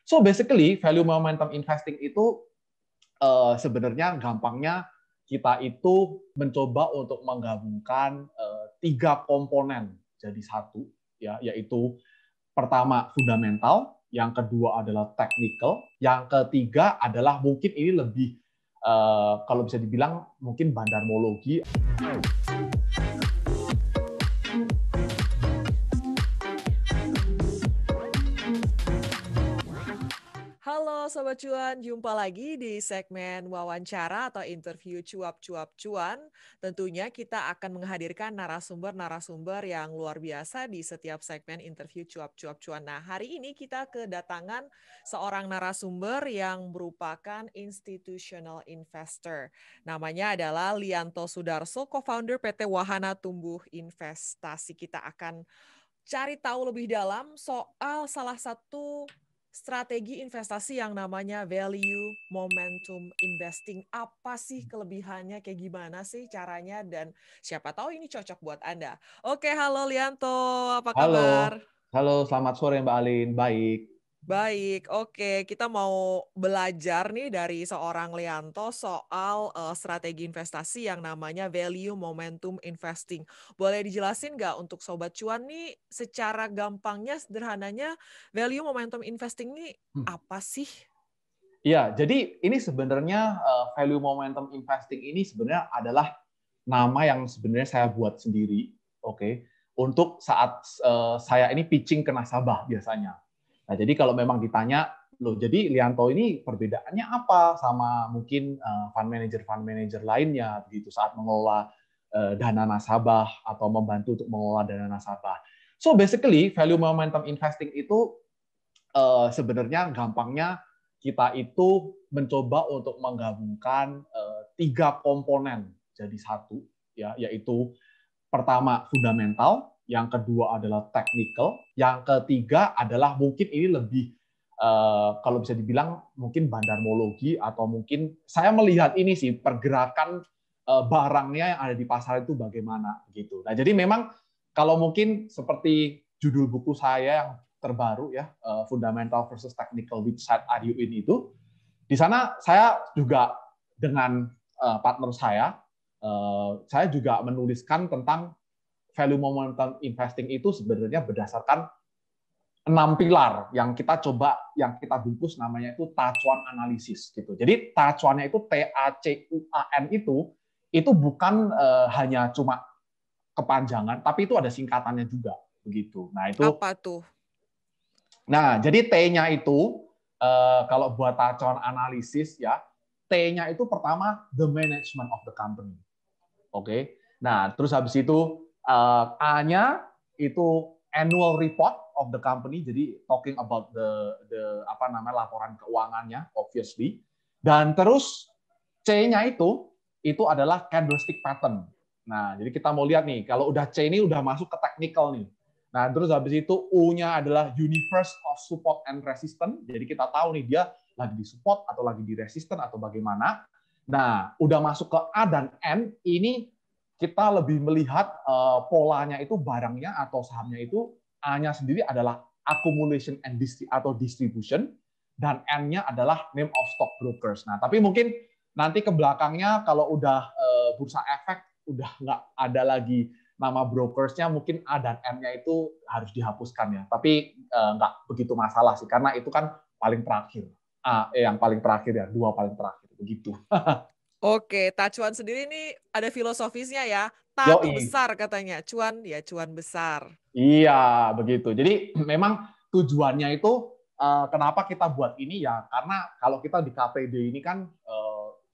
So basically value momentum investing itu sebenarnya gampangnya kita itu mencoba untuk menggabungkan tiga komponen jadi satu, ya, yaitu pertama fundamental, yang kedua adalah technical, yang ketiga adalah mungkin ini lebih kalau bisa dibilang mungkin bandarmologi. Halo Sobat Cuan, jumpa lagi di segmen wawancara atau interview cuap-cuap cuan. Tentunya kita akan menghadirkan narasumber-narasumber yang luar biasa di setiap segmen interview cuap-cuap cuan. Nah, hari ini kita kedatangan seorang narasumber yang merupakan institutional investor. Namanya adalah Lianto Sudarso, co-founder PT Wahana Tumbuh Investasi. Kita akan cari tahu lebih dalam soal salah satu strategi investasi yang namanya value momentum investing. Apa sih kelebihannya, kayak gimana sih caranya, dan siapa tahu ini cocok buat Anda. Oke, halo Lianto, apa Halo, kabar? halo, selamat sore Mbak Alin, baik. Baik, oke. Kita mau belajar nih dari seorang Lianto soal strategi investasi yang namanya value momentum investing. Boleh dijelasin nggak untuk Sobat Cuan nih secara gampangnya, sederhananya, value momentum investing ini apa sih? Iya, jadi ini sebenarnya value momentum investing ini sebenarnya adalah nama yang sebenarnya saya buat sendiri, oke, untuk saat saya ini pitching ke nasabah biasanya. Nah, jadi kalau memang ditanya, loh, jadi Lianto ini perbedaannya apa sama mungkin fund manager lainnya begitu saat mengelola dana nasabah atau membantu untuk mengelola dana nasabah. So basically value momentum investing itu sebenarnya gampangnya kita itu mencoba untuk menggabungkan tiga komponen jadi satu, ya, yaitu pertama fundamental, yang kedua adalah technical, yang ketiga adalah mungkin ini lebih kalau bisa dibilang mungkin bandarmologi, atau mungkin saya melihat ini sih pergerakan barangnya yang ada di pasar itu bagaimana gitu. Nah, jadi memang kalau mungkin seperti judul buku saya yang terbaru ya, Fundamental versus Technical, which side are you in, itu di sana saya juga dengan partner saya juga menuliskan tentang value momentum investing itu sebenarnya berdasarkan 6 pilar yang kita coba, yang kita bungkus namanya itu tacuan analisis gitu. Jadi tacuannya itu TACUAN itu bukan hanya cuma kepanjangan, tapi itu ada singkatannya juga begitu. Nah, itu. Apa tuh? Nah, jadi T-nya itu kalau buat tacuan analisis ya, T-nya itu pertama the management of the company. Oke. Nah, terus habis itu A-nya itu annual report of the company, jadi talking about the apa namanya, laporan keuangannya obviously. Dan terus C-nya itu adalah candlestick pattern. Nah, jadi kita mau lihat nih, kalau udah C ini udah masuk ke technical nih. Nah, terus habis itu U-nya adalah universe of support and resistance. Jadi kita tahu nih dia lagi di support atau lagi di resistance atau bagaimana. Nah, udah masuk ke A dan N, ini kita lebih melihat polanya itu barangnya atau sahamnya itu, A-nya sendiri adalah accumulation and atau distribution, dan N-nya adalah name of stock brokers. Nah, tapi mungkin nanti ke belakangnya kalau udah bursa efek udah nggak ada lagi nama brokersnya, mungkin A dan M-nya itu harus dihapuskan ya. Tapi nggak begitu masalah sih, karena itu kan paling terakhir. Yang paling terakhir ya, dua paling terakhir begitu. Oke, tacuan sendiri ini ada filosofisnya ya. Ta tuh Yoi. besar katanya, cuan ya cuan besar. Iya, begitu. Jadi memang tujuannya itu kenapa kita buat ini ya, karena kalau kita di KPD ini kan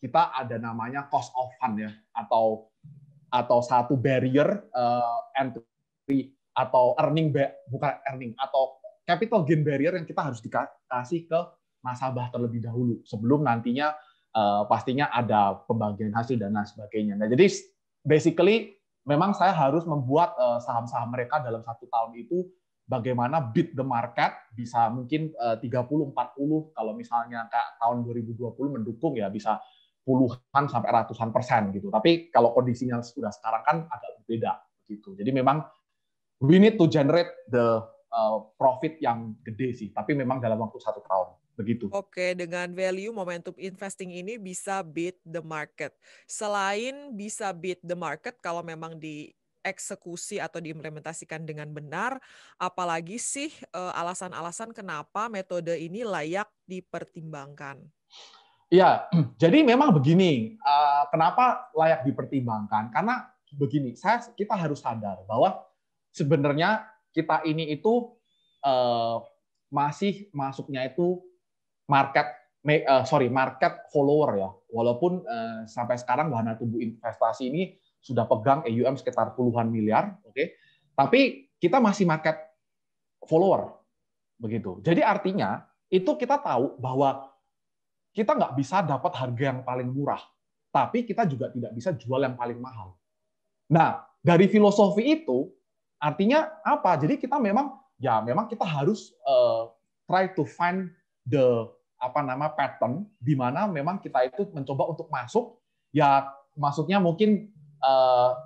kita ada namanya cost of fund ya, atau satu barrier entry, atau bukan earning, atau capital gain barrier yang kita harus dikasih ke nasabah terlebih dahulu sebelum nantinya pastinya ada pembagian hasil dan lain sebagainya. Nah, jadi basically memang saya harus membuat saham-saham mereka dalam 1 tahun itu bagaimana beat the market, bisa mungkin 30-40, kalau misalnya kayak tahun 2020 mendukung ya bisa puluhan sampai ratusan persen gitu. Tapi kalau kondisinya sudah sekarang kan agak berbeda gitu. Jadi memang we need to generate the profit yang gede sih, tapi memang dalam waktu 1 tahun begitu. Oke, dengan value momentum investing ini bisa beat the market. Selain bisa beat the market kalau memang dieksekusi atau diimplementasikan dengan benar, apalagi sih alasan-alasan kenapa metode ini layak dipertimbangkan? Iya, jadi memang begini, kenapa layak dipertimbangkan? Karena begini, kita harus sadar bahwa sebenarnya kita ini itu eh, masih masuknya itu market follower ya. Walaupun sampai sekarang Wahana Tumbuh Investasi ini sudah pegang AUM sekitar puluhan miliar, oke. Tapi kita masih market follower begitu. Jadi artinya itu kita tahu bahwa kita nggak bisa dapat harga yang paling murah, tapi kita juga tidak bisa jual yang paling mahal. Nah, dari filosofi itu artinya apa? Jadi kita memang kita harus try to find the pattern di mana memang kita itu mencoba untuk masuk, ya maksudnya mungkin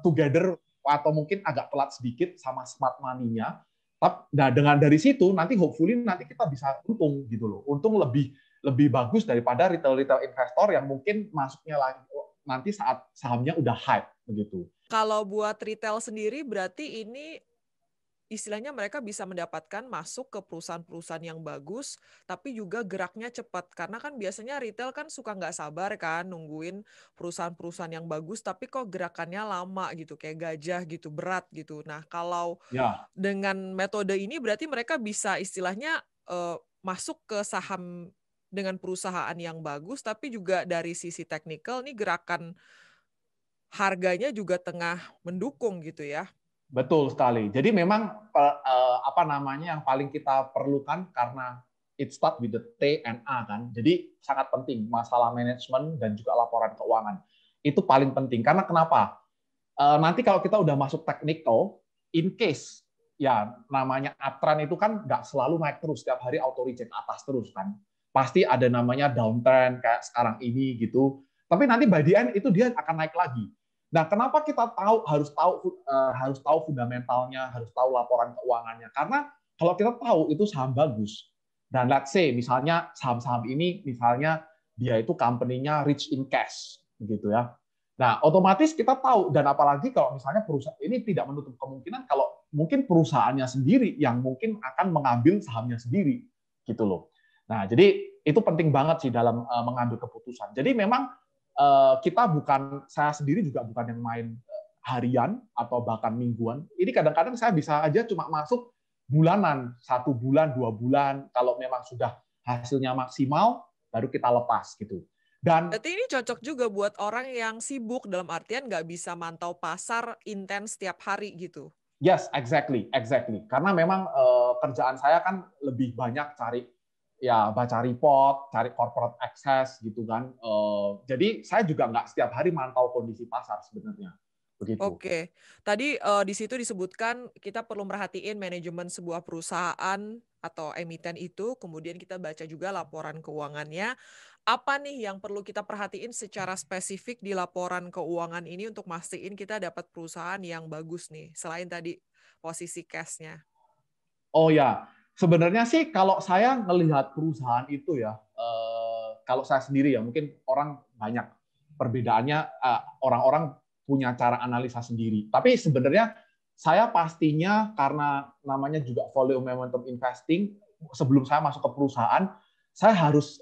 together atau mungkin agak telat sedikit sama smart money-nya. Nah, dengan dari situ nanti hopefully nanti kita bisa untung gitu loh. Untung lebih bagus daripada retail investor yang mungkin masuknya lagi nanti saat sahamnya udah hype begitu. Kalau buat retail sendiri berarti ini istilahnya mereka bisa mendapatkan masuk ke perusahaan-perusahaan yang bagus, tapi juga geraknya cepat. Karena kan biasanya retail kan suka nggak sabar kan nungguin perusahaan-perusahaan yang bagus, tapi kok gerakannya lama gitu, kayak gajah gitu, berat gitu. Nah, kalau Ya, dengan metode ini berarti mereka bisa istilahnya masuk ke saham dengan perusahaan yang bagus, tapi juga dari sisi teknikal nih gerakan harganya juga tengah mendukung gitu ya. betul sekali. Jadi memang yang paling kita perlukan karena it start with the T and A kan. Jadi sangat penting masalah manajemen dan juga laporan keuangan. Itu paling penting karena kenapa? Nanti kalau kita udah masuk technical, in case ya namanya uptrend itu kan nggak selalu naik terus setiap hari auto reject atas terus kan. Pasti ada namanya downtrend kayak sekarang ini gitu. Tapi nanti by the end itu dia akan naik lagi. Nah, kenapa kita harus tahu fundamentalnya, harus tahu laporan keuangannya? Karena kalau kita tahu itu saham bagus, dan let's say misalnya saham-saham ini misalnya dia itu company-nya rich in cash, begitu ya. Nah, otomatis kita tahu dan apalagi kalau misalnya perusahaan ini tidak menutup kemungkinan kalau mungkin perusahaannya sendiri yang mungkin akan mengambil sahamnya sendiri, gitu loh. Nah, jadi itu penting banget sih dalam mengambil keputusan. Jadi memang saya sendiri juga bukan yang main harian atau bahkan mingguan. Ini kadang-kadang saya bisa aja cuma masuk bulanan, 1 bulan, 2 bulan. Kalau memang sudah hasilnya maksimal, baru kita lepas gitu. Dan Berarti ini cocok juga buat orang yang sibuk dalam artian nggak bisa mantau pasar intens setiap hari gitu. yes, exactly. Karena memang kerjaan saya kan lebih banyak cari ya baca report, cari corporate access gitu kan. Jadi saya juga nggak setiap hari mantau kondisi pasar sebenarnya. Begitu. Oke, tadi di situ disebutkan kita perlu merhatiin manajemen sebuah perusahaan atau emiten itu, kemudian kita baca juga laporan keuangannya. Apa nih yang perlu kita perhatiin secara spesifik di laporan keuangan ini untuk mastiin kita dapat perusahaan yang bagus nih, selain tadi posisi cash-nya? Oh ya, sebenarnya sih kalau saya melihat perusahaan itu ya, kalau saya sendiri ya mungkin orang banyak perbedaannya, orang-orang punya cara analisa sendiri. Tapi sebenarnya saya pastinya karena namanya juga volume momentum investing, sebelum saya masuk ke perusahaan, saya harus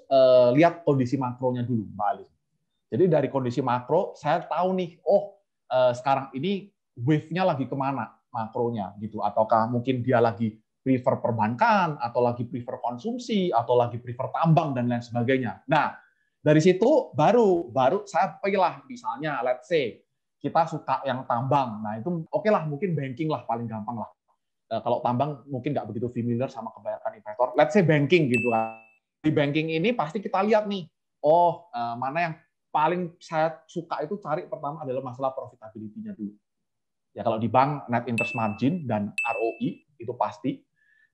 lihat kondisi makronya dulu, Mbak Ali. Jadi dari kondisi makro, saya tahu nih, sekarang ini wave-nya lagi kemana makronya gitu, ataukah mungkin dia lagi prefer perbankan, atau lagi prefer konsumsi, atau lagi prefer tambang dan lain sebagainya. Nah, dari situ baru saya pilih misalnya, let's say kita suka yang tambang, nah itu oke lah, mungkin banking lah paling gampang lah. Kalau tambang mungkin nggak begitu familiar sama kebanyakan investor. Let's say banking gitu kan. Di banking ini pasti kita lihat nih, mana yang paling saya suka itu cari pertama adalah masalah profitability-nya dulu. Ya kalau di bank net interest margin dan ROI itu pasti.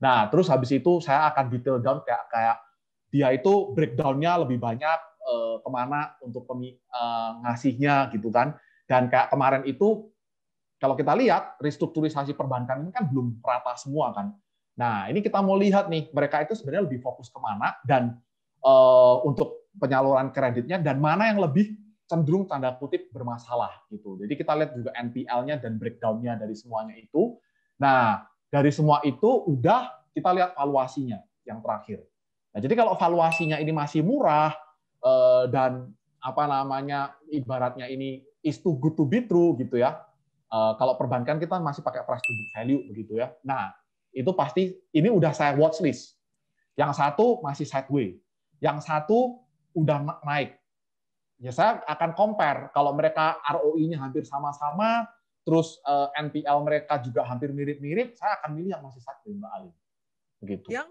Nah, terus habis itu saya akan detail down kayak dia itu breakdown-nya lebih banyak kemana untuk ngasihnya gitu kan. Dan kayak kemarin itu kalau kita lihat restrukturisasi perbankan ini kan belum rata semua kan. Nah, ini kita mau lihat nih, mereka itu sebenarnya lebih fokus kemana, dan untuk penyaluran kreditnya, dan mana yang lebih cenderung tanda kutip bermasalah gitu. Jadi kita lihat juga NPL-nya dan breakdown-nya dari semuanya itu. Nah, dari semua itu udah kita lihat valuasinya yang terakhir. Nah, jadi kalau valuasinya ini masih murah dan apa namanya ibaratnya ini is too good to be true gitu ya. Kalau perbankan kita masih pakai price to book value begitu ya. Nah, itu pasti ini udah saya watch list. Yang satu masih sideways, yang satu udah naik. Ya saya akan compare kalau mereka ROI-nya hampir sama-sama, terus NPL mereka juga hampir mirip-mirip, saya akan milih yang masih sideways, Mbak Ali. Begitu. Yang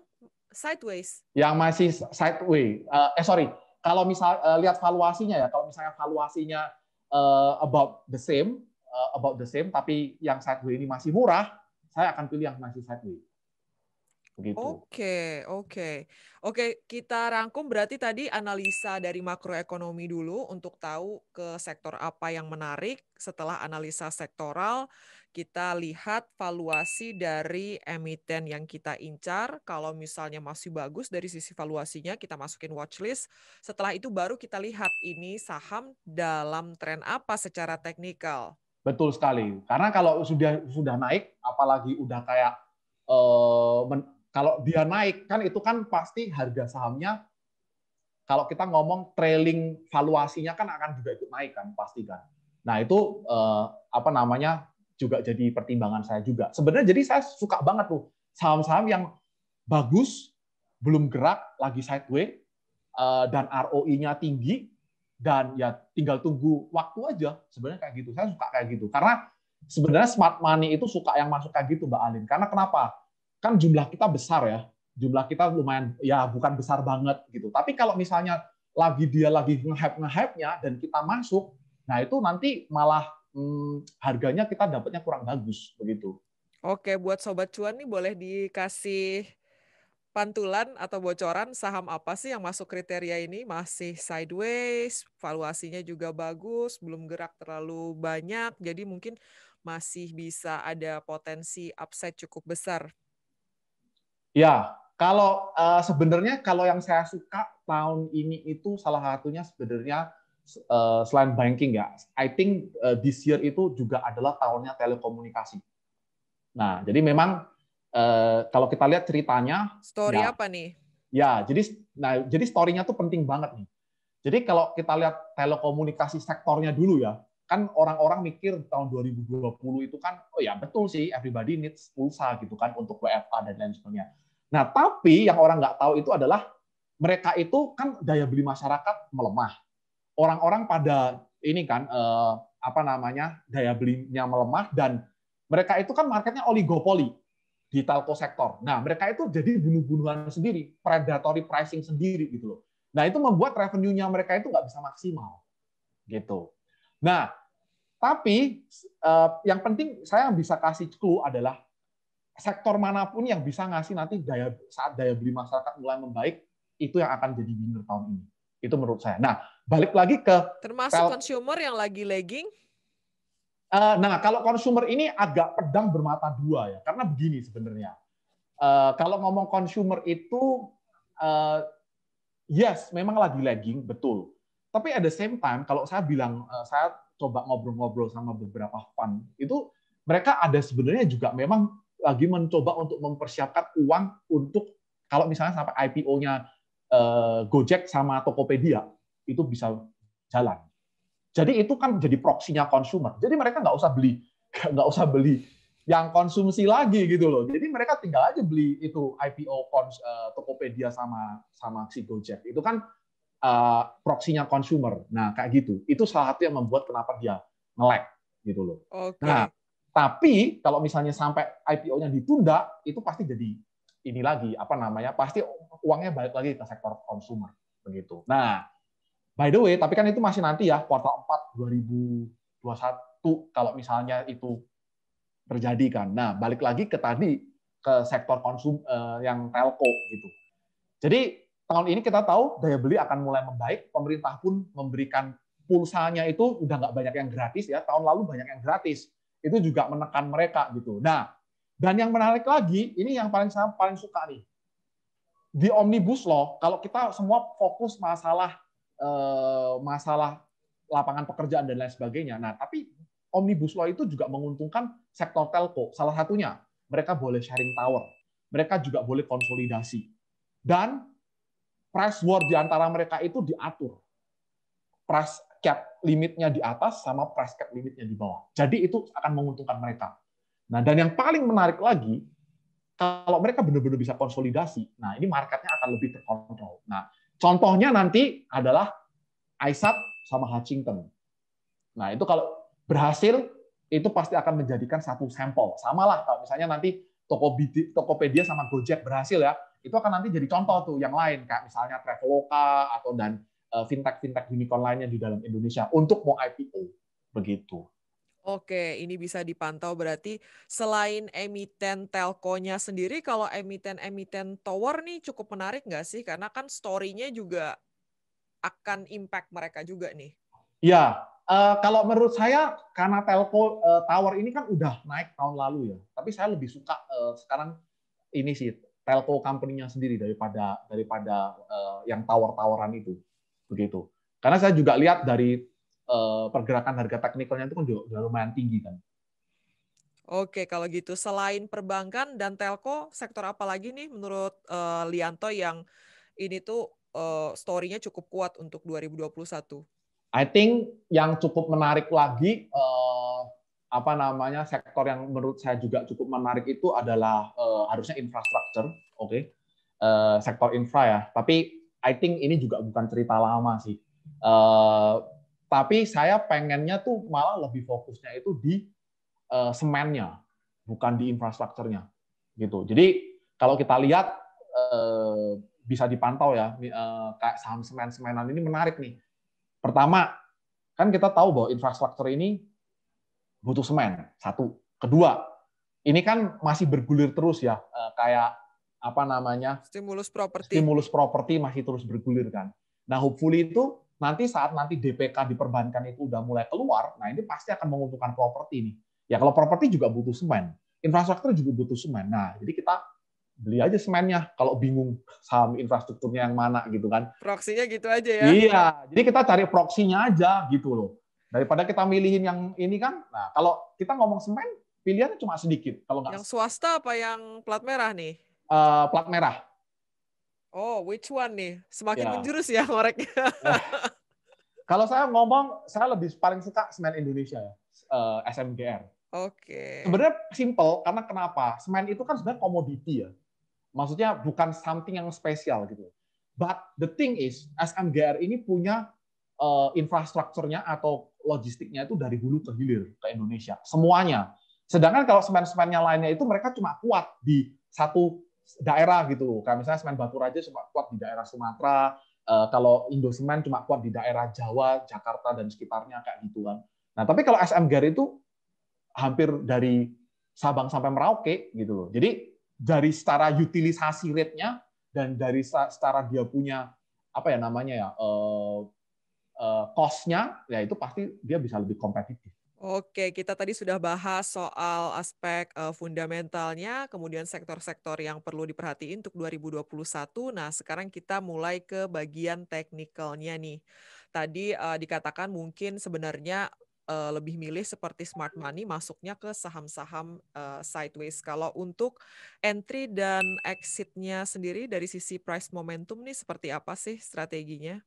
sideways. Yang masih sideways. Sorry, kalau misal lihat valuasinya ya, kalau misalnya valuasinya about the same, tapi yang sideways ini masih murah, saya akan pilih yang masih sideways. Begitu. Oke, kita rangkum berarti tadi analisa dari makroekonomi dulu untuk tahu ke sektor apa yang menarik. Setelah analisa sektoral, kita lihat valuasi dari emiten yang kita incar. Kalau misalnya masih bagus dari sisi valuasinya, kita masukin watchlist. Setelah itu baru kita lihat ini saham dalam tren apa secara teknikal. Betul sekali. Karena kalau sudah naik, apalagi udah kayak kalau dia naik kan itu kan pasti harga sahamnya, kalau kita ngomong trailing valuasinya kan akan juga ikut naik kan pasti kan. Nah itu apa namanya juga jadi pertimbangan saya juga. Sebenarnya jadi saya suka banget tuh saham-saham yang bagus, belum gerak, lagi sideways, dan ROI-nya tinggi, dan ya tinggal tunggu waktu aja. Sebenarnya kayak gitu. Saya suka kayak gitu. Karena sebenarnya smart money itu suka yang masuk kayak gitu, Mbak Alin. Karena kenapa? Kan jumlah kita besar ya. Jumlah kita lumayan, ya bukan besar banget gitu. Tapi kalau misalnya dia lagi nge-hype-nya dan kita masuk, nah itu nanti malah harganya kita dapatnya kurang bagus begitu. Oke, buat Sobat Cuan nih boleh dikasih pantulan atau bocoran saham apa sih yang masuk kriteria ini? Masih sideways, valuasinya juga bagus, belum gerak terlalu banyak, jadi mungkin masih bisa ada potensi upside cukup besar. Ya, kalau sebenarnya kalau yang saya suka tahun ini itu salah satunya sebenarnya selain banking ya, I think this year itu juga adalah tahunnya telekomunikasi. Nah, jadi memang kalau kita lihat ceritanya, Story ya, apa nih? ya, jadi story-nya tuh penting banget nih. Jadi kalau kita lihat telekomunikasi sektornya dulu ya, kan orang-orang mikir tahun 2020 itu kan, oh ya betul sih, everybody needs pulsa gitu kan untuk WFA dan lain sebagainya. Nah, tapi yang orang nggak tahu itu adalah mereka itu kan daya beli masyarakat melemah. Orang-orang pada ini kan apa namanya daya belinya melemah, dan mereka itu kan marketnya oligopoli di telco sektor. Nah, mereka itu jadi bunuh-bunuhan sendiri, predatory pricing sendiri gitu loh. Nah, itu membuat revenue-nya mereka itu nggak bisa maksimal gitu. Nah, tapi yang penting saya bisa kasih clue adalah sektor manapun yang bisa ngasih nanti saat daya beli masyarakat mulai membaik, itu yang akan jadi winner tahun ini. Itu menurut saya. Nah, balik lagi ke termasuk consumer yang lagi lagging. Nah, kalau consumer ini agak pedang bermata dua ya, karena begini sebenarnya. Kalau ngomong consumer itu, yes, memang lagi lagging, betul. Tapi at the same time, kalau saya bilang, saya coba ngobrol-ngobrol sama beberapa fund, itu mereka ada sebenarnya juga memang lagi mencoba untuk mempersiapkan uang untuk kalau misalnya sampai IPO-nya Gojek sama Tokopedia, itu bisa jalan. Jadi itu kan jadi proksinya consumer. Jadi mereka nggak usah beli yang konsumsi lagi gitu loh. Jadi mereka tinggal aja beli itu IPO Tokopedia sama si Gojek. Itu kan proksinya consumer. Nah kayak gitu. Itu salah satu yang membuat kenapa dia nge-lag gitu loh. Okay. Nah tapi kalau misalnya sampai IPO-nya ditunda, itu pasti jadi ini lagi apa namanya? Pasti uangnya balik lagi ke sektor consumer begitu. Nah by the way, tapi kan itu masih nanti ya, kuartal 4 2021 kalau misalnya itu terjadi kan. Nah, balik lagi ke tadi, ke sektor yang telco gitu. Jadi tahun ini kita tahu daya beli akan mulai membaik, pemerintah pun memberikan pulsanya itu udah nggak banyak yang gratis ya, tahun lalu banyak yang gratis. Itu juga menekan mereka gitu. Nah, Dan yang menarik lagi, ini yang saya paling suka nih. Di Omnibus Law, kalau kita semua fokus masalah lapangan pekerjaan dan lain sebagainya. Nah, tapi Omnibus Law itu juga menguntungkan sektor telco. Salah satunya, mereka boleh sharing tower. Mereka juga boleh konsolidasi. Dan price war di antara mereka itu diatur. Price cap limitnya di atas sama price cap limitnya di bawah. Jadi itu akan menguntungkan mereka. Nah, dan yang paling menarik lagi, kalau mereka benar-benar bisa konsolidasi, nah ini marketnya akan lebih terkontrol. Nah, contohnya nanti adalah iSAT sama Hutchison. Nah, itu kalau berhasil, itu pasti akan menjadikan satu sampel. Sama lah kalau misalnya nanti Tokopedia sama Gojek berhasil ya, itu akan nanti jadi contoh tuh yang lain, kayak misalnya Traveloka atau dan fintech unicorn lainnya di dalam Indonesia untuk mau IPO. Begitu. Oke, ini bisa dipantau berarti selain emiten telkonya sendiri, kalau emiten-emiten tower nih cukup menarik nggak sih? Karena kan story-nya juga akan impact mereka juga nih. Ya, kalau menurut saya karena telco tower ini kan udah naik tahun lalu ya. Tapi saya lebih suka sekarang ini sih telco company-nya sendiri daripada yang tower-toweran itu. Begitu. Karena saya juga lihat dari pergerakan harga teknikalnya itu kan juga lumayan tinggi kan. Oke, kalau gitu selain perbankan dan telco, sektor apa lagi nih menurut Lianto yang ini tuh story-nya cukup kuat untuk 2021? I think yang cukup menarik lagi sektor yang menurut saya juga cukup menarik itu adalah harusnya infrastruktur, oke, sektor infra ya. Tapi I think ini juga bukan cerita lama sih. Tapi saya pengennya tuh malah lebih fokusnya itu di semennya, bukan di infrastrukturnya, gitu. Jadi kalau kita lihat bisa dipantau ya, kayak saham semen-semenan ini menarik nih. Pertama, kan kita tahu bahwa infrastruktur ini butuh semen, satu. Kedua, ini kan masih bergulir terus ya, kayak Stimulus properti. stimulus properti masih terus bergulir kan. Nah, hopefully itu nanti saat DPK di perbankan itu udah mulai keluar, nah ini pasti akan menguntungkan properti nih. Ya kalau properti juga butuh semen, infrastruktur juga butuh semen. Nah, jadi kita beli aja semennya kalau bingung saham infrastrukturnya yang mana gitu kan. Proksinya gitu aja ya. Iya, jadi kita cari proksinya aja gitu loh. Daripada kita milihin yang ini kan. Nah, kalau kita ngomong semen, pilihannya cuma sedikit. Kalau nggak Yang swasta apa yang plat merah nih? plat merah. Oh, which one nih? Semakin Ya. menjurus ya ngoreknya. Kalau saya ngomong, saya lebih paling suka semen Indonesia ya, SMGR. Oke. Sebenarnya simple, karena kenapa? Semen itu kan sebenarnya komoditi ya. Maksudnya bukan something yang spesial gitu. But the thing is, SMGR ini punya infrastrukturnya atau logistiknya itu dari hulu ke hilir ke Indonesia. Semuanya. Sedangkan kalau semen-semennya lainnya itu mereka cuma kuat di satu daerah gitu. Kayak misalnya semen Baturaja cuma kuat di daerah Sumatera, kalau Indosemen cuma kuat di daerah Jawa, Jakarta, dan sekitarnya kayak gitu kan. Nah, tapi kalau SMGR itu hampir dari Sabang sampai Merauke gitu loh. Jadi dari secara utilisasi rate-nya dan dari secara dia punya cost-nya, ya itu pasti dia bisa lebih kompetitif. Oke, kita tadi sudah bahas soal aspek fundamentalnya, kemudian sektor-sektor yang perlu diperhatiin untuk 2021. Nah, sekarang kita mulai ke bagian teknikalnya nih. Tadi dikatakan mungkin sebenarnya lebih milih seperti smart money masuknya ke saham-saham sideways. Kalau untuk entry dan exit-nya sendiri dari sisi price momentum nih seperti apa sih strateginya?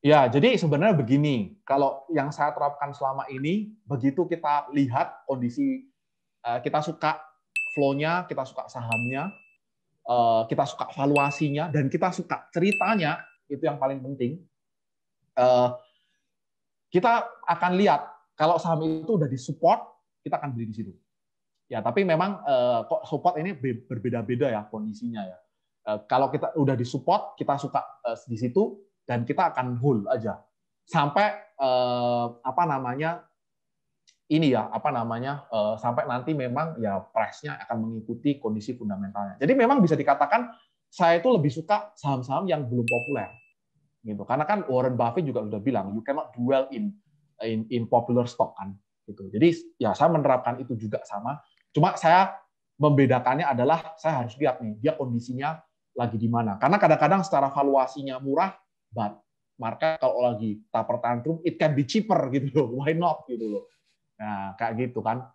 Ya, jadi sebenarnya begini, kalau yang saya terapkan selama ini, begitu kita lihat kondisi, kita suka flow-nya, kita suka sahamnya, kita suka valuasinya, dan kita suka ceritanya, itu yang paling penting. Kita akan lihat, kalau saham itu udah disupport, kita akan beli di situ. Ya, tapi memang kok support ini berbeda-beda ya kondisinya ya. Kalau kita udah disupport, kita suka di situ, dan kita akan hold aja sampai sampai nanti memang ya price-nya akan mengikuti kondisi fundamentalnya. Jadi memang bisa dikatakan saya itu lebih suka saham-saham yang belum populer gitu. Karena kan Warren Buffett juga sudah bilang you cannot dwell in popular stock kan gitu. Jadi ya saya menerapkan itu juga sama. Cuma saya membedakannya adalah saya harus lihat nih, dia kondisinya lagi di mana. Karena kadang-kadang secara valuasinya murah, but market kalau lagi taper tantrum, it can be cheaper gitu loh. Why not gitu loh. Nah, kayak gitu kan.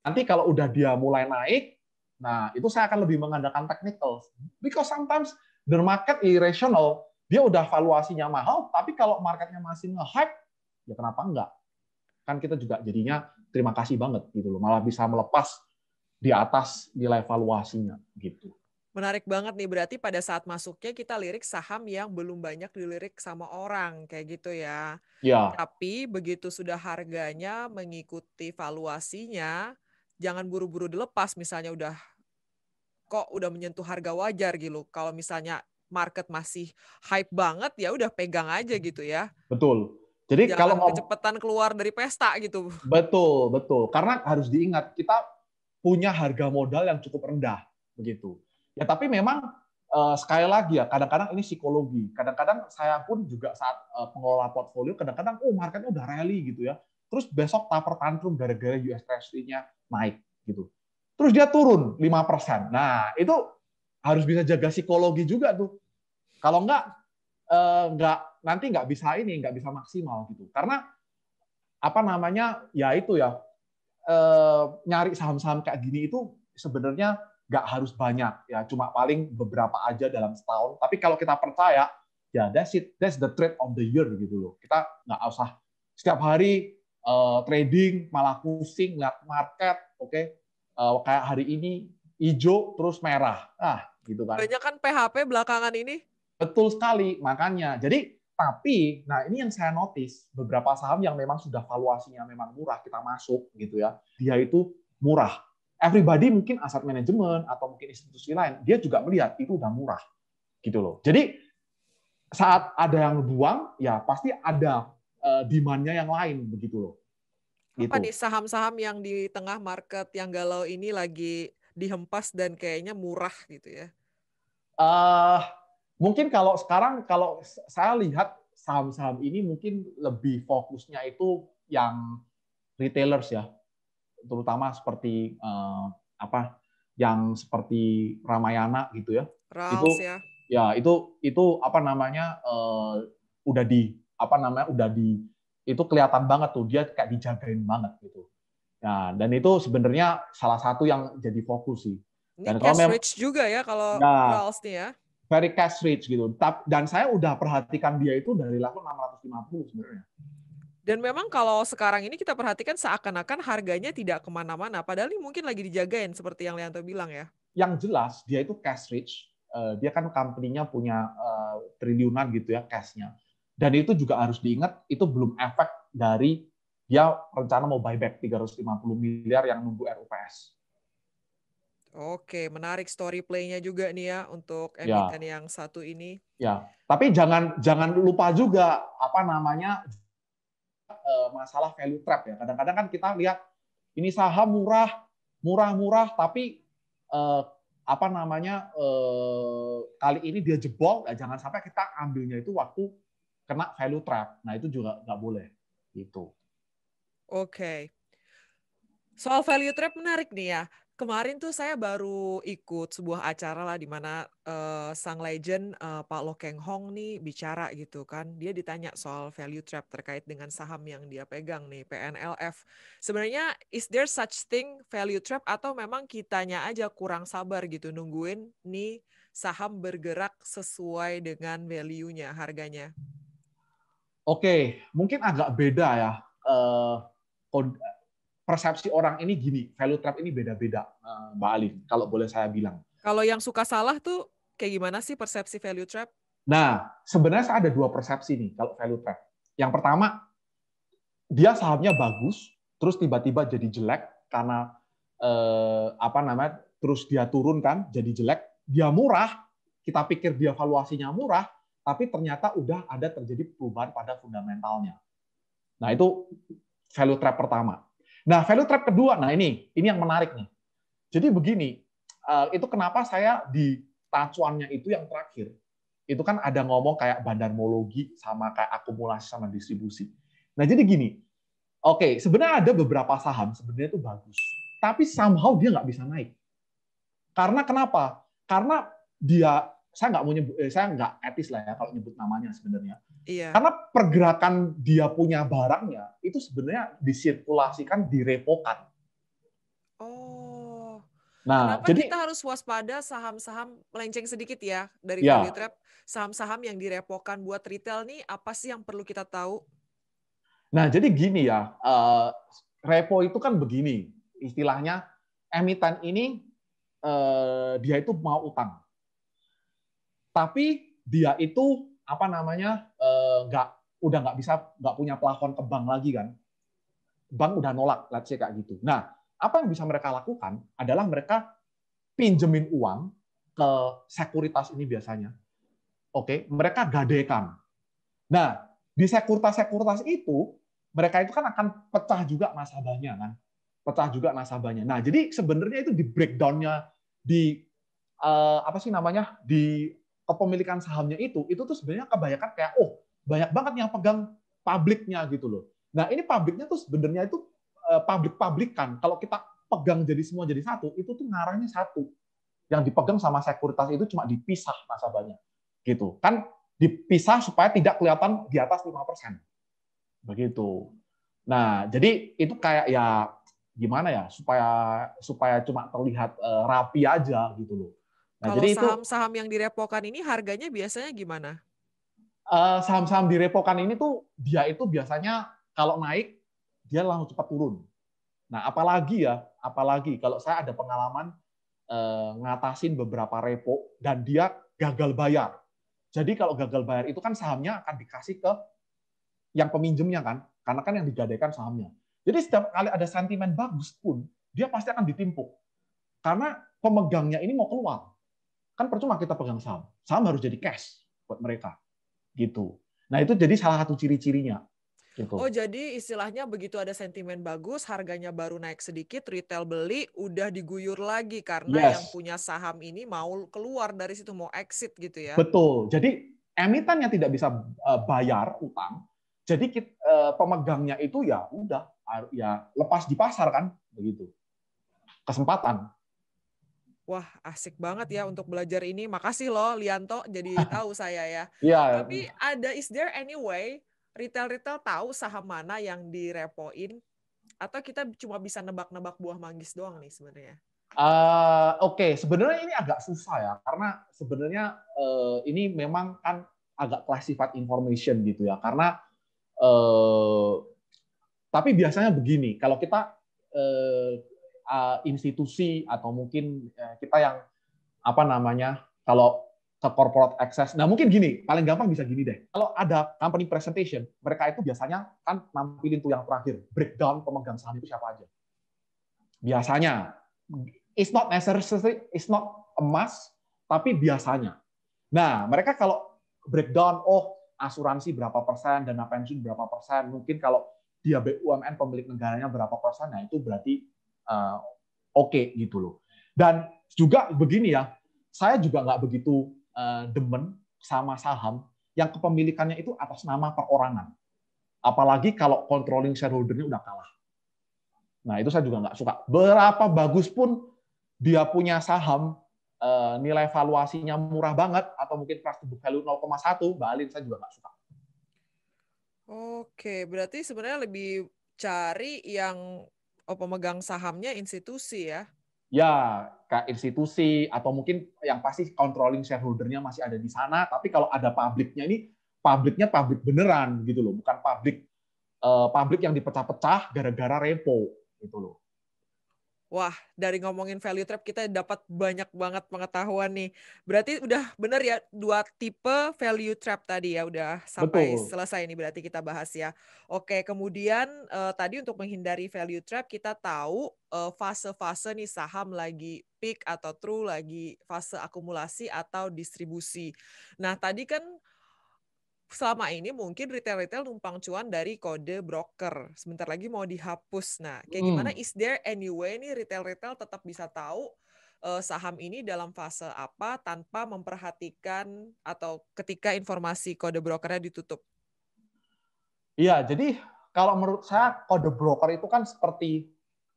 Nanti kalau udah dia mulai naik, nah itu saya akan lebih mengandalkan technical. Because sometimes the market irrational, dia udah valuasinya mahal, tapi kalau marketnya masih nge-hype, ya kenapa enggak? Kan kita juga jadinya terima kasih banget gitu loh, malah bisa melepas di atas nilai valuasinya gitu. Menarik banget nih, berarti pada saat masuknya kita lirik saham yang belum banyak dilirik sama orang, kayak gitu ya. Ya, Tapi begitu sudah harganya mengikuti valuasinya, jangan buru-buru dilepas, misalnya udah menyentuh harga wajar gitu. Kalau misalnya market masih hype banget, ya udah pegang aja gitu ya. betul. Jadi kalau Jangan kecepatan keluar dari pesta gitu. betul, betul. Karena harus diingat kita punya harga modal yang cukup rendah begitu. Ya tapi memang sekali lagi ya kadang-kadang ini psikologi. Kadang-kadang saya pun juga saat pengelola portfolio kadang-kadang marketnya udah rally gitu ya. Terus besok taper tantrum gara-gara US Treasury-nya naik gitu. Terus dia turun 5%. Nah, itu harus bisa jaga psikologi juga tuh. Kalau enggak nanti nggak bisa maksimal gitu. Karena apa namanya ya itu ya nyari saham-saham kayak gini itu sebenarnya nggak harus banyak ya, cuma paling beberapa aja dalam setahun. Tapi kalau kita percaya, ya that's the trade of the year gitu loh. Kita nggak usah setiap hari trading malah pusing lihat market, oke? Kayak hari ini hijau terus merah, gitu kan. Banyak kan PHP belakangan ini. Betul sekali, makanya. Jadi, tapi, nah ini yang saya notice, beberapa saham yang memang sudah valuasinya memang murah, kita masuk gitu ya, dia itu murah. Everybody mungkin aset manajemen atau mungkin institusi lain, dia juga melihat itu udah murah, gitu loh. Jadi, saat ada yang buang, ya pasti ada demand-nya yang lain, begitu loh. Apa Gitu. nih saham-saham yang di tengah market yang galau ini lagi dihempas dan kayaknya murah gitu ya? Uh, Mungkin kalau sekarang, kalau saya lihat saham-saham ini mungkin lebih fokusnya itu yang retailers ya, terutama seperti yang seperti Ramayana gitu ya. Rals Itu ya. ya itu apa namanya udah di apa namanya udah di itu kelihatan banget tuh dia kayak dijagain banget gitu. Nah, dan itu sebenarnya salah satu yang jadi fokus sih. Ini Dan kalau cash memang rich juga ya kalau ya Rals nih ya. very cash rich gitu. Dan saya udah perhatikan dia itu dari level 650 sebenarnya. Dan memang kalau sekarang ini kita perhatikan seakan-akan harganya tidak kemana-mana. Padahal ini mungkin lagi dijagain seperti yang Lianto bilang ya. Yang jelas dia itu cash rich. Dia kan company-nya punya triliunan gitu ya cash-nya. Dan itu juga harus diingat itu belum efek dari dia rencana mau buyback 350 miliar yang nunggu RUPS. Oke, menarik story play-nya juga nih ya untuk emiten Ya, yang satu ini. ya. Tapi jangan lupa juga apa namanya masalah value trap ya. Kadang-kadang kan kita lihat ini saham murah, tapi apa namanya kali ini dia jebol, ya jangan sampai kita ambilnya itu waktu kena value trap. Nah itu juga nggak boleh. Gitu. Oke. Soal value trap menarik nih ya. Kemarin tuh saya baru ikut sebuah acara lah di mana sang legend Pak Lo Keng Hong nih bicara gitu kan. Dia ditanya soal value trap terkait dengan saham yang dia pegang nih PNLF. Sebenarnya is there such thing value trap atau memang kitanya aja kurang sabar gitu nungguin nih saham bergerak sesuai dengan value-nya, harganya? Oke, mungkin agak beda ya. Persepsi orang ini gini, value trap ini beda-beda, Mbak Ali, kalau boleh saya bilang. Kalau yang suka salah tuh kayak gimana sih persepsi value trap? Nah, sebenarnya saya ada dua persepsi nih kalau value trap. Yang pertama, dia sahamnya bagus, terus tiba-tiba jadi jelek karena apa namanya, terus dia turun kan, jadi jelek. Dia murah, kita pikir dia valuasinya murah, tapi ternyata udah ada terjadi perubahan pada fundamentalnya. Nah itu value trap pertama. Nah value trap kedua, nah ini yang menarik nih. Jadi begini, itu kenapa saya di tacuannya itu yang terakhir, itu kan ada ngomong kayak bandarmologi sama kayak akumulasi sama distribusi. Nah jadi gini, oke, sebenarnya ada beberapa saham sebenarnya itu bagus. tapi somehow dia nggak bisa naik. Karena kenapa? Karena saya nggak etis lah ya kalau nyebut namanya sebenarnya. Iya. Karena pergerakan dia punya barangnya itu sebenarnya disirkulasikan, direpokan. Oh. Nah, Kenapa jadi kita harus waspada saham-saham melenceng sedikit ya dari value ya, trap, saham-saham yang direpokan buat retail nih apa sih yang perlu kita tahu? nah jadi gini ya, repo itu kan begini, istilahnya emiten ini dia itu mau utang, tapi dia itu apa namanya udah nggak punya plafon ke bank lagi kan, bank udah nolak, let's say kayak gitu. Nah, apa yang bisa mereka lakukan adalah mereka pinjemin uang ke sekuritas ini biasanya. Oke, mereka gadekan. Nah, di sekuritas-sekuritas itu mereka itu kan akan pecah juga nasabahnya kan. Pecah juga nasabahnya. Nah, jadi sebenarnya itu di breakdown-nya di apa sih namanya? Di kepemilikan sahamnya itu tuh sebenarnya kebanyakan kayak banyak banget yang pegang publiknya gitu loh. Nah, ini publiknya tuh sebenarnya itu publik-publikan. Kalau kita pegang jadi semua jadi satu, itu tuh ngarahnya satu. Yang dipegang sama sekuritas itu cuma dipisah nasabahnya. Gitu. Kan dipisah supaya tidak kelihatan di atas 5%. Begitu. Nah, jadi itu kayak ya gimana ya supaya cuma terlihat rapi aja gitu loh. Nah, Kalau jadi itu saham-saham yang direpokan ini harganya biasanya gimana? saham-saham di repokan ini tuh dia itu biasanya kalau naik dia langsung cepat turun. Nah, apalagi kalau saya ada pengalaman ngatasin beberapa repo dan dia gagal bayar. Jadi kalau gagal bayar itu kan sahamnya akan dikasih ke yang peminjemnya kan, karena kan yang digadaikan sahamnya. Jadi setiap kali ada sentimen bagus pun, dia pasti akan ditimpuk. Karena pemegangnya ini mau keluar. Kan percuma kita pegang saham. Saham harus jadi cash buat mereka. Gitu. Nah, itu jadi salah satu ciri-cirinya. Oh, Gitu. jadi istilahnya begitu ada sentimen bagus, harganya baru naik sedikit, retail beli, udah diguyur lagi karena yang Yes, punya saham ini mau keluar dari situ, mau exit gitu ya. betul. Jadi emiten yang tidak bisa bayar utang, jadi pemegangnya itu ya udah ya lepas di pasar kan, begitu. Kesempatan. Wah, asik banget ya untuk belajar ini. Makasih loh, Lianto, jadi tahu saya ya. Iya, Tapi is there any way retail-retail tahu saham mana yang direpoin? Atau kita cuma bisa nebak-nebak buah manggis doang nih sebenarnya? Oke, sebenarnya ini agak susah ya, karena sebenarnya ini memang kan agak classified information gitu ya, karena uh, tapi biasanya begini, kalau kita institusi atau mungkin kita yang apa namanya, kalau ke corporate access, nah mungkin gini, paling gampang bisa gini deh, kalau ada company presentation, mereka itu biasanya kan nampilin tuh yang terakhir, breakdown pemegang saham itu siapa aja. Biasanya, it's not necessary, it's not a must, tapi biasanya. Nah, mereka kalau breakdown, asuransi berapa persen, dana pensiun berapa persen, mungkin kalau dia BUMN pemilik negaranya berapa persen, nah itu berarti oke gitu loh. Dan juga begini ya, saya juga nggak begitu demen sama saham yang kepemilikannya itu atas nama perorangan. Apalagi kalau controlling shareholder-nya udah kalah. Nah, itu saya juga nggak suka. Berapa bagus pun dia punya saham, nilai valuasinya murah banget, atau mungkin price to book value 0,1, Mbak Alin, saya juga nggak suka. Oke, berarti sebenarnya lebih cari yang pemegang sahamnya institusi ya? Ya, kayak institusi, atau mungkin yang pasti controlling shareholder-nya masih ada di sana, tapi kalau ada publiknya ini, publiknya publik beneran gitu loh, bukan publik yang dipecah-pecah gara-gara repo gitu loh. Wah, dari ngomongin value trap kita dapat banyak banget pengetahuan nih. Berarti udah bener ya 2 tipe value trap tadi ya, udah sampai Betul. selesai nih berarti kita bahas ya. Oke, kemudian tadi untuk menghindari value trap kita tahu fase-fase nih saham lagi peak atau true, lagi fase akumulasi atau distribusi. Nah, tadi kan selama ini mungkin retail-retail numpang cuan dari kode broker. Sebentar lagi mau dihapus. Nah, kayak gimana? Is there any way nih retail-retail tetap bisa tahu saham ini dalam fase apa tanpa memperhatikan atau ketika informasi kode brokernya ditutup? Iya, jadi kalau menurut saya kode broker itu kan seperti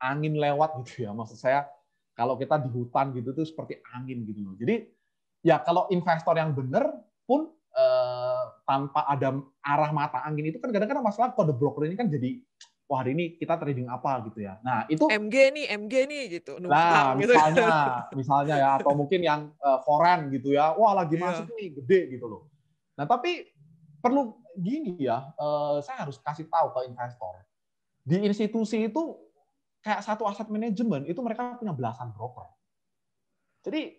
angin lewat gitu ya. Maksud saya kalau kita di hutan gitu tuh seperti angin gitu loh. Jadi ya kalau investor yang benar pun tanpa ada arah mata angin itu kan kadang-kadang masalah kode broker ini kan jadi wah hari ini kita trading apa gitu ya. Nah, itu MG nih gitu, numpang gitu kan. misalnya ya atau mungkin yang foreign gitu ya. Wah, lagi masuk Iya. nih gede gitu loh. Nah, tapi perlu gini ya, saya harus kasih tahu ke investor. Di institusi itu kayak satu aset manajemen itu mereka punya belasan broker. Jadi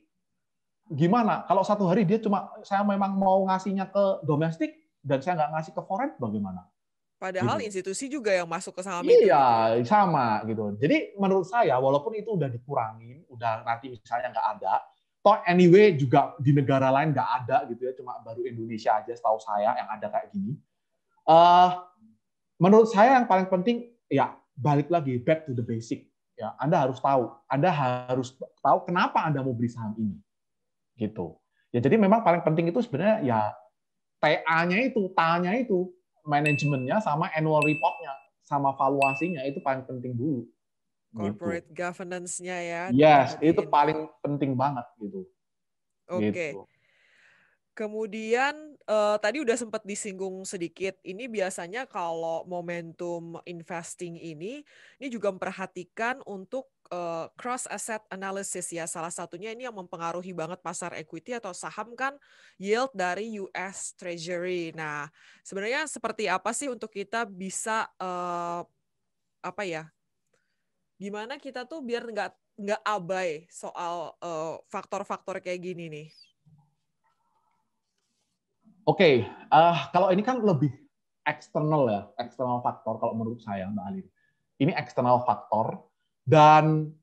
gimana kalau satu hari dia cuma saya memang mau ngasihnya ke domestik dan saya nggak ngasih ke foreign bagaimana? Padahal Gitu. institusi juga yang masuk ke saham itu Iya, gitu ya. sama gitu. Jadi menurut saya walaupun itu udah dikurangin, udah nanti misalnya nggak ada, toh anyway juga di negara lain nggak ada gitu ya, cuma baru Indonesia aja setahu saya yang ada kayak gini. Menurut saya yang paling penting ya balik lagi back to the basic. Ya, Anda harus tahu kenapa Anda mau beli saham ini. Gitu. Ya jadi memang paling penting itu sebenarnya ya TA-nya itu, TA-nya itu, manajemennya sama annual report-nya, sama valuasinya itu paling penting dulu. Gitu. Corporate governance-nya ya Yes, itu diperhatiin. paling penting banget gitu. Oke. Gitu. Kemudian tadi udah sempat disinggung sedikit. Ini biasanya kalau momentum investing ini juga memperhatikan untuk cross asset analysis ya. Salah satunya ini yang mempengaruhi banget pasar equity atau saham kan yield dari US Treasury. Nah, sebenarnya seperti apa sih untuk kita bisa apa ya? Gimana kita tuh biar nggak abai soal faktor-faktor kayak gini nih? Oke, kalau ini kan lebih eksternal ya, eksternal faktor kalau menurut saya Mbak Alin. Ini eksternal faktor dan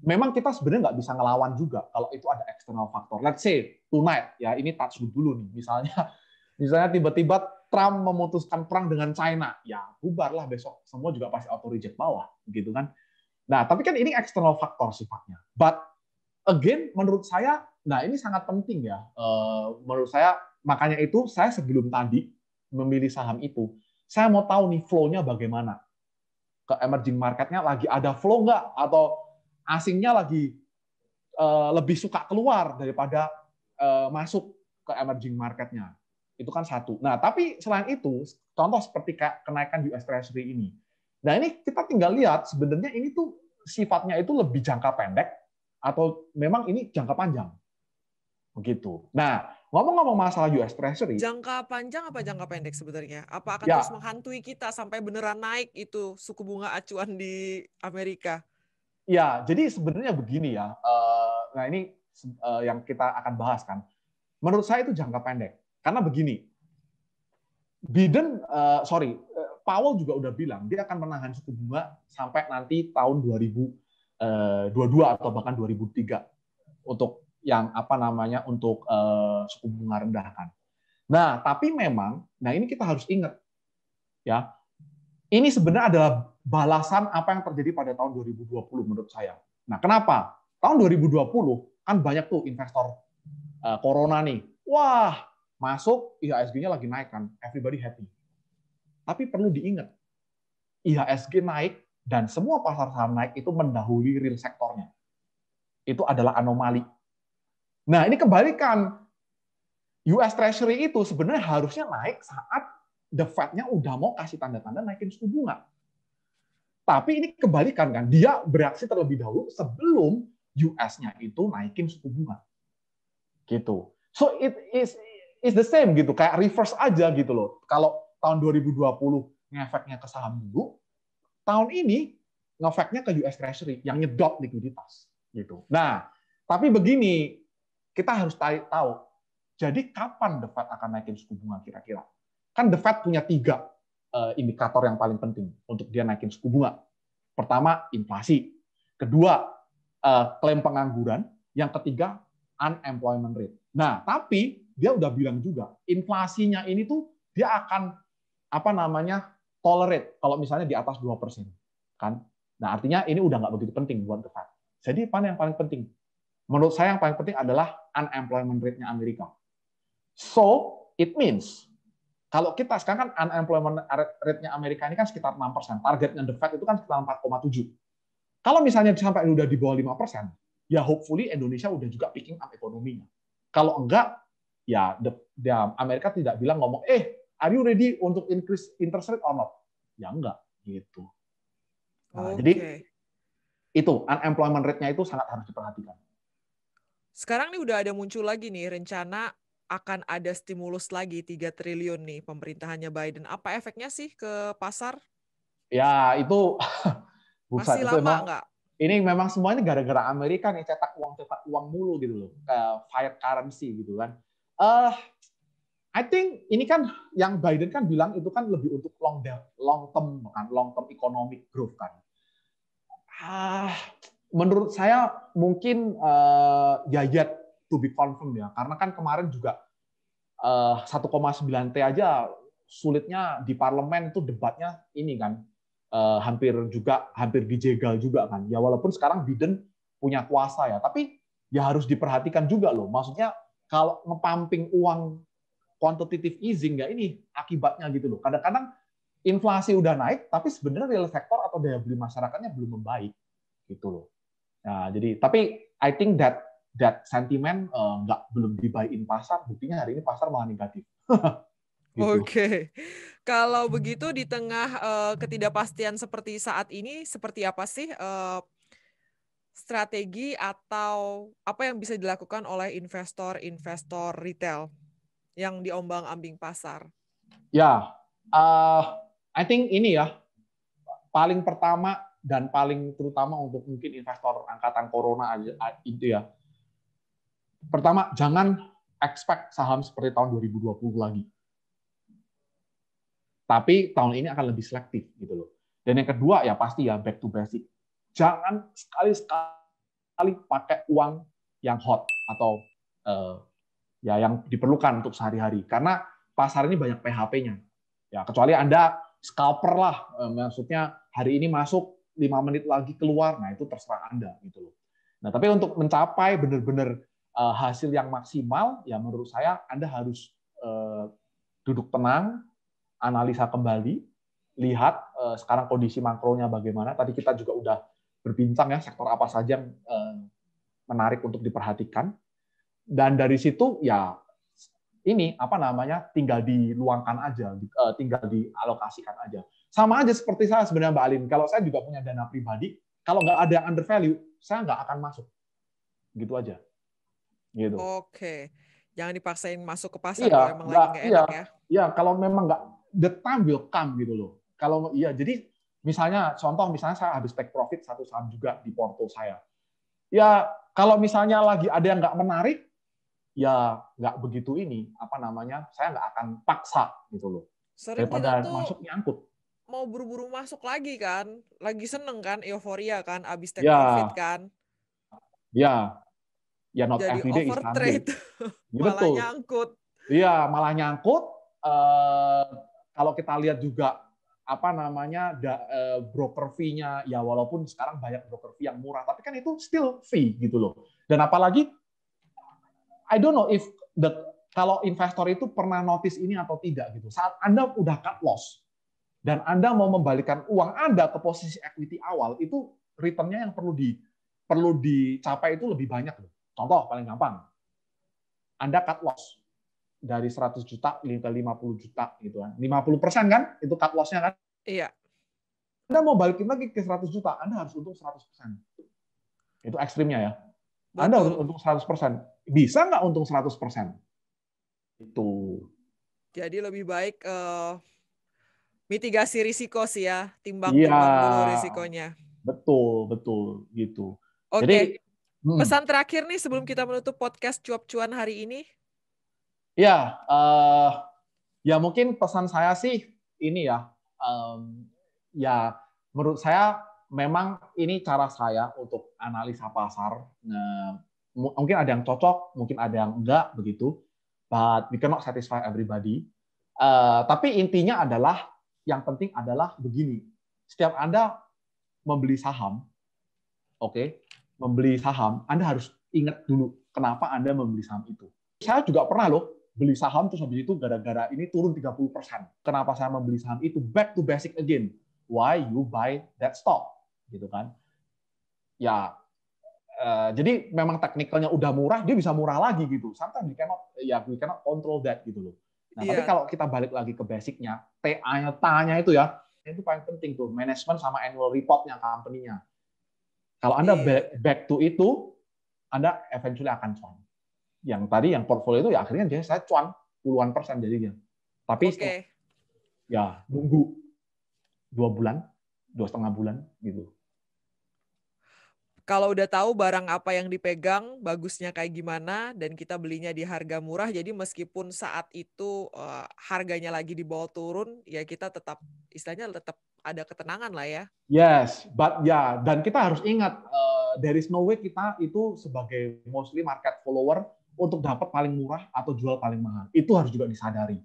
memang kita sebenarnya nggak bisa ngelawan juga kalau itu ada eksternal faktor. Let's say tonight ya, ini touch wood dulu nih. Misalnya tiba-tiba Trump memutuskan perang dengan China, ya bubarlah besok semua juga pasti auto reject bawah, gitu kan? Nah, tapi kan ini eksternal faktor sifatnya. But again, menurut saya, nah ini sangat penting ya. Menurut saya, makanya itu saya sebelum tadi memilih saham itu, saya mau tahu nih flow-nya bagaimana. Ke emerging market-nya lagi ada flow nggak? Atau asingnya lagi lebih suka keluar daripada masuk ke emerging market-nya. Itu kan satu. Nah, tapi selain itu, contoh seperti kenaikan US Treasury ini. Nah, ini kita tinggal lihat sebenarnya ini tuh sifatnya itu lebih jangka pendek atau memang ini jangka panjang. Begitu. Nah, ngomong-ngomong masalah US Treasury, Jangka panjang apa jangka pendek sebenarnya? Apa akan terus ya, menghantui kita sampai beneran naik itu suku bunga acuan di Amerika? ya, jadi sebenarnya begini ya. Nah, ini yang kita akan bahas kan. Menurut saya itu jangka pendek. Karena begini, Powell juga udah bilang dia akan menahan suku bunga sampai nanti tahun 2022 atau bahkan 2003 untuk yang apa namanya untuk suku bunga rendah kan. Nah, tapi memang, nah ini kita harus ingat ya, ini sebenarnya adalah balasan apa yang terjadi pada tahun 2020 menurut saya. Nah, kenapa? Tahun 2020 kan banyak tuh investor corona nih. Wah, masuk IHSG-nya lagi naik kan, everybody happy. Tapi perlu diingat, IHSG naik dan semua pasar saham naik itu mendahului real sektornya. Itu adalah anomali. Nah, ini kebalikan. US Treasury itu sebenarnya harusnya naik saat the Fed-nya udah mau kasih tanda-tanda naikin suku bunga. Tapi ini kebalikan kan, dia bereaksi terlebih dahulu sebelum US-nya itu naikin suku bunga. Gitu. So it is the same gitu, kayak reverse aja gitu loh. Kalau tahun 2020 ngefeknya ke saham dulu, tahun ini ngefeknya ke US Treasury yang nyedot likuiditas gitu. Nah, tapi begini, kita harus tahu. Jadi kapan The Fed akan naikin suku bunga kira-kira? Kan The Fed punya 3 indikator yang paling penting untuk dia naikin suku bunga. Pertama, inflasi. Kedua, klaim pengangguran. Yang ketiga, unemployment rate. Nah, tapi dia udah bilang juga, inflasinya ini tuh dia akan apa namanya tolerate kalau misalnya di atas 2%. Kan? Nah, artinya ini udah nggak begitu penting buat The Fed. Jadi, mana yang paling penting? Menurut saya yang paling penting adalah unemployment rate-nya Amerika. So, it means kalau kita sekarang kan unemployment rate-nya Amerika ini kan sekitar 6%. Targetnya The Fed itu kan sekitar 4,7. Kalau misalnya sampai udah di bawah 5%, ya hopefully Indonesia udah juga picking up ekonominya. Kalau enggak, ya Amerika tidak bilang ngomong, are you ready untuk increase interest rate or not? Ya enggak, gitu. Nah, jadi itu unemployment rate-nya itu sangat harus diperhatikan. Sekarang nih udah ada muncul lagi nih rencana akan ada stimulus lagi 3 triliun nih pemerintahannya Biden. Apa efeknya sih ke pasar? Ya, itu Masih buset, itu lama emang nggak? ini memang semuanya gara-gara Amerika nih cetak uang mulu gitu loh. Fiat currency gitu kan. I think ini kan yang Biden kan bilang itu kan lebih untuk long term kan, long term economic growth kan. Menurut saya mungkin yet to be confirmed ya, karena kan kemarin juga 1,9 T aja sulitnya di parlemen itu debatnya ini kan hampir dijegal juga kan. Ya walaupun sekarang Biden punya kuasa ya, tapi ya harus diperhatikan juga loh. Maksudnya kalau ngepumping uang quantitative easing ya ini akibatnya gitu loh. Kadang-kadang inflasi udah naik, tapi sebenarnya real sector atau daya beli masyarakatnya belum membaik gitu loh. Nah, jadi tapi I think that sentiment belum dibuy-in pasar, buktinya hari ini pasar malah negatif. Gitu. Oke. Kalau begitu di tengah ketidakpastian seperti saat ini, seperti apa sih strategi atau apa yang bisa dilakukan oleh investor-investor retail yang diombang-ambing pasar? Ya, I think ini ya paling pertama dan paling terutama untuk mungkin investor angkatan corona aja itu ya. Pertama, jangan expect saham seperti tahun 2020 lagi. Tapi tahun ini akan lebih selektif gitu loh. Dan yang kedua ya pasti ya back to basic. Jangan sekali-sekali pakai uang yang hot atau ya yang diperlukan untuk sehari-hari karena pasar ini banyak PHP-nya. Ya kecuali Anda scalper lah, maksudnya hari ini masuk 5 menit lagi keluar, nah itu terserah Anda gitu loh. Nah, tapi untuk mencapai benar-benar hasil yang maksimal, ya menurut saya Anda harus duduk tenang, analisa kembali, lihat sekarang kondisi makronya bagaimana. Tadi kita juga udah berbincang ya sektor apa saja yang menarik untuk diperhatikan. Dan dari situ ya ini apa namanya tinggal diluangkan aja, tinggal dialokasikan aja. Sama aja seperti saya sebenarnya Mbak Alin. Kalau saya juga punya dana pribadi, kalau nggak ada yang under value, saya nggak akan masuk. Gitu aja. Gitu. Oke. Jangan dipaksain masuk ke pasar Iya, kalau emang lagi nggak, nggak iya, enak ya. iya. Kalau memang nggak, the time will come gitu loh. Kalau iya, jadi misalnya contoh misalnya saya habis take profit satu saham juga di porto saya. Ya kalau misalnya lagi ada yang nggak menarik, ya nggak begitu ini apa namanya, saya nggak akan paksa gitu loh. Sering kita Daripada tuh masuk nyangkut. mau buru-buru masuk lagi kan. Lagi seneng kan, euforia kan, abis take profit Ya, kan. ya, ya not Jadi every day is Sunday. overtrade, Ya, malah betul. nyangkut. Iya, malah nyangkut. Eh, Kalau kita lihat juga apa namanya broker fee-nya, ya walaupun sekarang banyak broker fee yang murah, tapi kan itu still fee gitu loh. Dan apalagi I don't know if kalau investor itu pernah notice ini atau tidak gitu. Saat Anda udah cut loss dan Anda mau membalikan uang Anda ke posisi equity awal, itu return-nya yang perlu dicapai itu lebih banyak loh. Contoh paling gampang. Anda cut loss dari 100 juta ke 50 juta gitu kan. 50% kan itu cut loss-nya kan. Iya. Anda mau balikin lagi ke 100 juta, Anda harus untung 100%. Itu ekstrimnya ya. Anda harus Betul. untung 100%. Bisa nggak untung 100%? Itu. Jadi lebih baik mitigasi risiko sih ya, Iya, timbang-timbang dulu risikonya. betul gitu. Oke, Jadi, pesan terakhir nih sebelum kita menutup podcast cuap-cuan hari ini. ya, ya mungkin pesan saya sih ini ya, ya menurut saya memang ini cara saya untuk analisa pasar. Mungkin ada yang cocok, mungkin ada yang enggak begitu. But we cannot satisfy everybody. Tapi intinya adalah yang penting adalah begini. Setiap Anda membeli saham, oke, membeli saham, Anda harus ingat dulu kenapa Anda membeli saham itu. Saya juga pernah loh beli saham terus habis itu gara-gara ini turun 30%. Kenapa saya membeli saham itu? Back to basic again. Why you buy that stock? Gitu kan. ya jadi memang teknikalnya udah murah, dia bisa murah lagi gitu. Sometimes we cannot control that gitu loh. Nah, tapi kalau kita balik lagi ke basicnya, TA-nya, TA-nya itu ya, itu paling penting tuh, manajemen sama annual report-nya company-nya. Kalau Anda back to itu, Anda eventually akan cuan. Yang tadi yang portfolio itu ya akhirnya dia saya cuan puluhan % jadinya. Tapi ya nunggu 2 bulan, 2,5 bulan gitu. Kalau udah tahu barang apa yang dipegang, bagusnya kayak gimana, dan kita belinya di harga murah, jadi meskipun saat itu harganya lagi dibawa turun, ya kita tetap, istilahnya tetap ada ketenangan lah ya. Yes, but ya, dan kita harus ingat, there is no way kita itu sebagai mostly market follower untuk dapat paling murah atau jual paling mahal. Itu harus juga disadari.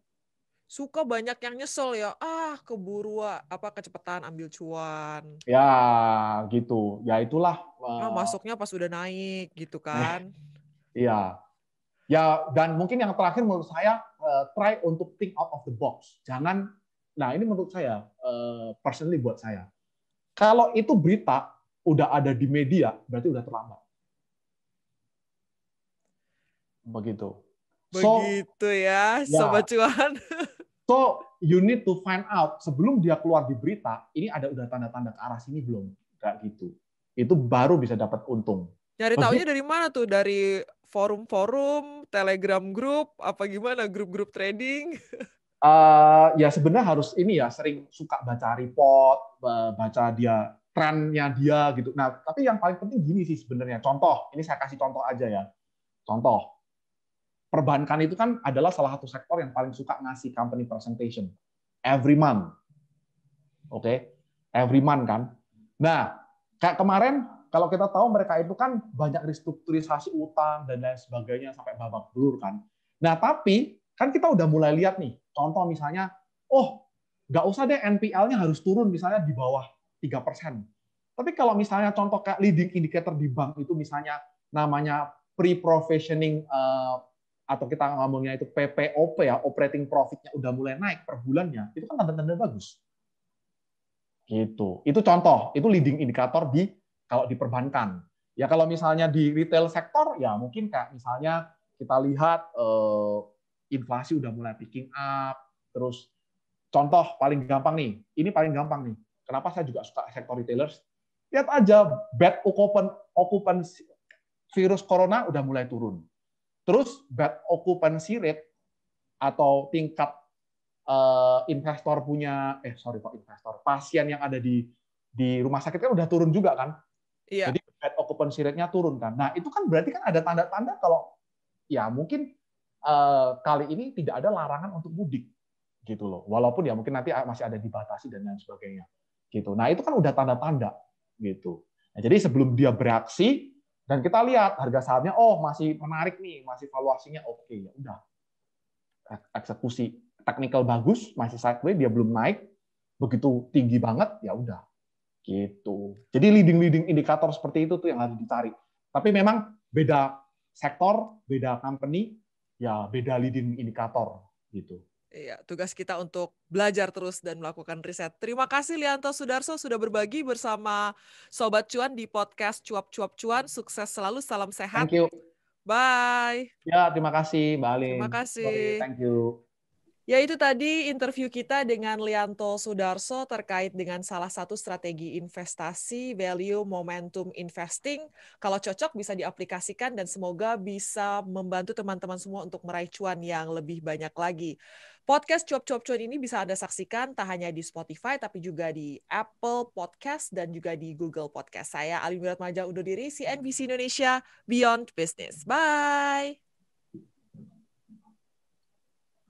Suka banyak yang nyesel ya, keburu kecepatan ambil cuan. Ya, gitu. Ya itulah. Masuknya pas udah naik gitu kan. Iya. Ya, dan mungkin yang terakhir menurut saya, try untuk think out of the box. Jangan, nah ini menurut saya, personally buat saya, kalau itu berita udah ada di media, berarti udah terlambat. Begitu. Begitu ya, Sobat Cuan. So, you need to find out, sebelum dia keluar di berita, ini ada udah tanda-tanda ke arah sini belum? Kayak gitu. Itu baru bisa dapat untung. Nyari taunya dari mana tuh? Dari forum-forum, Telegram group, apa gimana? Grup-grup trading? Ya sebenarnya harus ini ya, sering suka baca report, baca dia trennya dia gitu. Nah, tapi yang paling penting gini sih sebenarnya. Contoh, ini saya kasih contoh aja ya. Contoh, perbankan itu kan adalah salah satu sektor yang paling suka ngasih company presentation every month. Oke, every month kan. Nah, kayak kemarin kalau kita tahu mereka itu kan banyak restrukturisasi utang dan lain sebagainya sampai babak belur kan. Nah, tapi kan kita udah mulai lihat nih, contoh misalnya, nggak usah deh NPL-nya harus turun misalnya di bawah 3%. Tapi kalau misalnya contoh kayak leading indicator di bank itu misalnya namanya pre-provisioning atau kita ngomongnya itu PPOP ya, operating profit-nya udah mulai naik per bulannya, itu kan tanda-tanda bagus. Gitu. Itu contoh, itu leading indikator kalau di perbankan. Ya kalau misalnya di retail sektor, ya mungkin kayak misalnya kita lihat inflasi udah mulai picking up, terus contoh paling gampang nih, ini paling gampang nih. Kenapa saya juga suka sektor retailers? Lihat aja bad occupancy virus corona udah mulai turun. Terus bad occupancy rate atau tingkat investor punya pasien yang ada di rumah sakit kan udah turun juga kan. Iya. Jadi bad occupancy rate-nya turun kan. Nah, itu kan berarti kan ada tanda-tanda kalau ya mungkin kali ini tidak ada larangan untuk mudik gitu loh. Walaupun ya mungkin nanti masih ada dibatasi dan lain sebagainya. Gitu. Nah, itu kan udah tanda-tanda gitu. Nah, jadi sebelum dia bereaksi dan kita lihat harga sahamnya masih menarik nih, masih valuasinya oke, ya udah. Eksekusi teknikal bagus, masih sideways, dia belum naik begitu tinggi banget, ya udah. Gitu. Jadi leading indikator seperti itu tuh yang harus dicari. Tapi memang beda sektor, beda company, ya beda leading indikator gitu. Iya, tugas kita untuk belajar terus dan melakukan riset. Terima kasih Lianto Sudarso sudah berbagi bersama Sobat Cuan di podcast Cuap-Cuap Cuan. Sukses selalu, salam sehat. Thank you. Bye. Ya, terima kasih Mbak Alin. Terima kasih. Sorry, thank you. Ya, itu tadi interview kita dengan Lianto Sudarso terkait dengan salah satu strategi investasi value momentum investing. Kalau cocok bisa diaplikasikan dan semoga bisa membantu teman-teman semua untuk meraih cuan yang lebih banyak lagi. Podcast Cuap-Cuap Cuan ini bisa Anda saksikan tak hanya di Spotify tapi juga di Apple Podcast dan juga di Google Podcast. Saya Alin Wiratmaja undur diri, CNBC Indonesia Beyond Business. Bye!